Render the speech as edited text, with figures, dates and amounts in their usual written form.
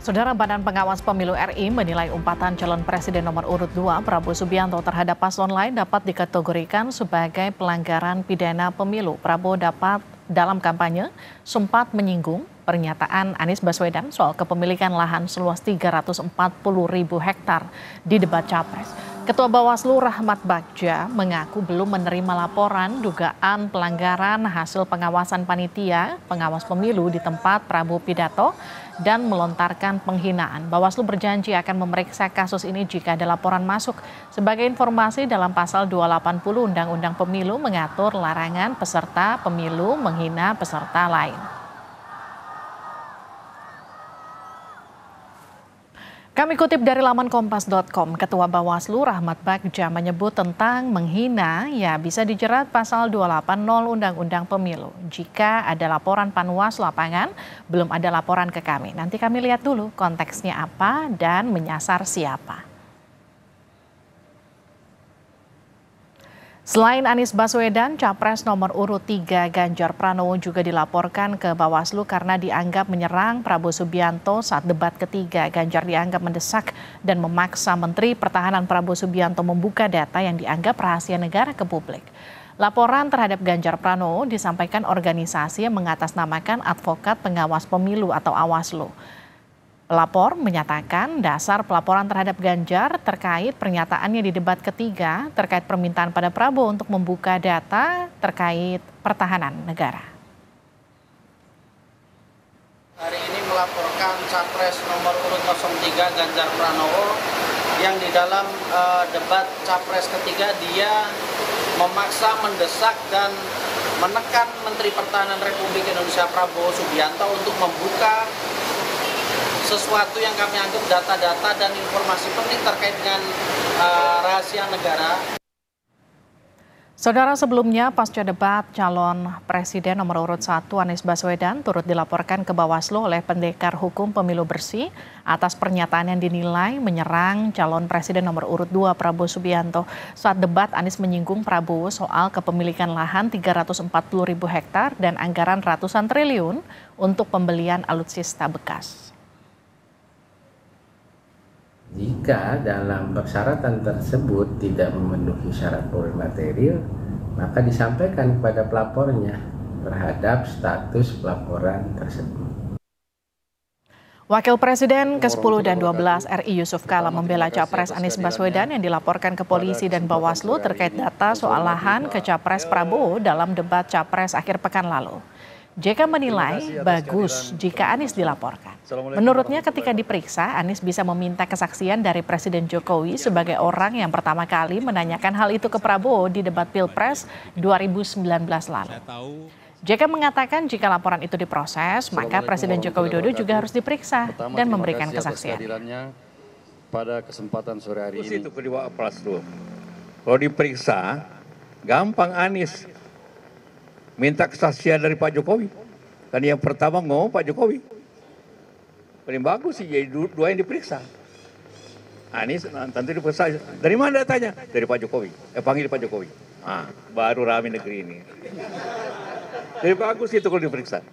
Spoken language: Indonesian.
Saudara Badan Pengawas Pemilu RI menilai umpatan calon presiden nomor urut 2 Prabowo Subianto terhadap paslon lain dapat dikategorikan sebagai pelanggaran pidana pemilu. Prabowo dapat dalam kampanye sempat menyinggung pernyataan Anies Baswedan soal kepemilikan lahan seluas 340.000 hektar di debat Capres. Ketua Bawaslu Rahmat Bagja mengaku belum menerima laporan dugaan pelanggaran hasil pengawasan panitia pengawas pemilu di tempat Prabowo pidato dan melontarkan penghinaan. Bawaslu berjanji akan memeriksa kasus ini jika ada laporan masuk. Sebagai informasi, dalam pasal 280 Undang-Undang Pemilu mengatur larangan peserta pemilu menghina peserta lain. Kami kutip dari laman kompas.com, Ketua Bawaslu Rahmat Bagja menyebut tentang menghina ya bisa dijerat pasal 280 Undang-Undang Pemilu. Jika ada laporan Panwas lapangan, belum ada laporan ke kami. Nanti kami lihat dulu konteksnya apa dan menyasar siapa. Selain Anies Baswedan, Capres nomor urut 3 Ganjar Pranowo juga dilaporkan ke Bawaslu karena dianggap menyerang Prabowo Subianto saat debat ketiga. Ganjar dianggap mendesak dan memaksa Menteri Pertahanan Prabowo Subianto membuka data yang dianggap rahasia negara ke publik. Laporan terhadap Ganjar Pranowo disampaikan organisasi yang mengatasnamakan Advokat Pengawas Pemilu atau Awaslu. Pelapor menyatakan dasar pelaporan terhadap Ganjar terkait pernyataannya di debat ketiga terkait permintaan pada Prabowo untuk membuka data terkait pertahanan negara. Hari ini melaporkan Capres nomor urut 03 Ganjar Pranowo yang di dalam debat Capres ketiga dia memaksa, mendesak dan menekan Menteri Pertahanan Republik Indonesia Prabowo Subianto untuk membuka sesuatu yang kami anggap data-data dan informasi penting terkait dengan rahasia negara. Saudara, sebelumnya pasca debat calon presiden nomor urut 1 Anies Baswedan turut dilaporkan ke Bawaslu oleh Pendekar Hukum Pemilu Bersih atas pernyataan yang dinilai menyerang calon presiden nomor urut 2 Prabowo Subianto. Saat debat, Anies menyinggung Prabowo soal kepemilikan lahan 340.000 hektar dan anggaran ratusan triliun untuk pembelian alutsista bekas. Jika dalam persyaratan tersebut tidak memenuhi syarat formil material, maka disampaikan kepada pelapornya terhadap status pelaporan tersebut. Wakil Presiden ke-10 dan 12 RI Yusuf Kala membela Capres Anies Baswedan yang dilaporkan ke polisi dan Bawaslu terkait data soal lahan ke Capres Prabowo dalam debat Capres akhir pekan lalu. JK menilai bagus jika Anies dilaporkan. Menurutnya ketika diperiksa, Anies bisa meminta kesaksian dari Presiden Jokowi sebagai orang yang pertama kali menanyakan hal itu ke Prabowo di debat Pilpres 2019 lalu. JK mengatakan jika laporan itu diproses, maka Presiden Joko Widodo juga harus diperiksa dan memberikan kesaksian. Pada kesempatan sore hari ini. Itu kedua kalau diperiksa, gampang Anies minta kesaksian dari Pak Jokowi. Kan yang pertama ngomong Pak Jokowi. Paling bagus sih jadi dua yang diperiksa. Anies tentu diperiksa. Dari mana datanya? Dari Pak Jokowi. Panggil Pak Jokowi. Baru rame negeri ini. Jadi bagus itu kalau diperiksa.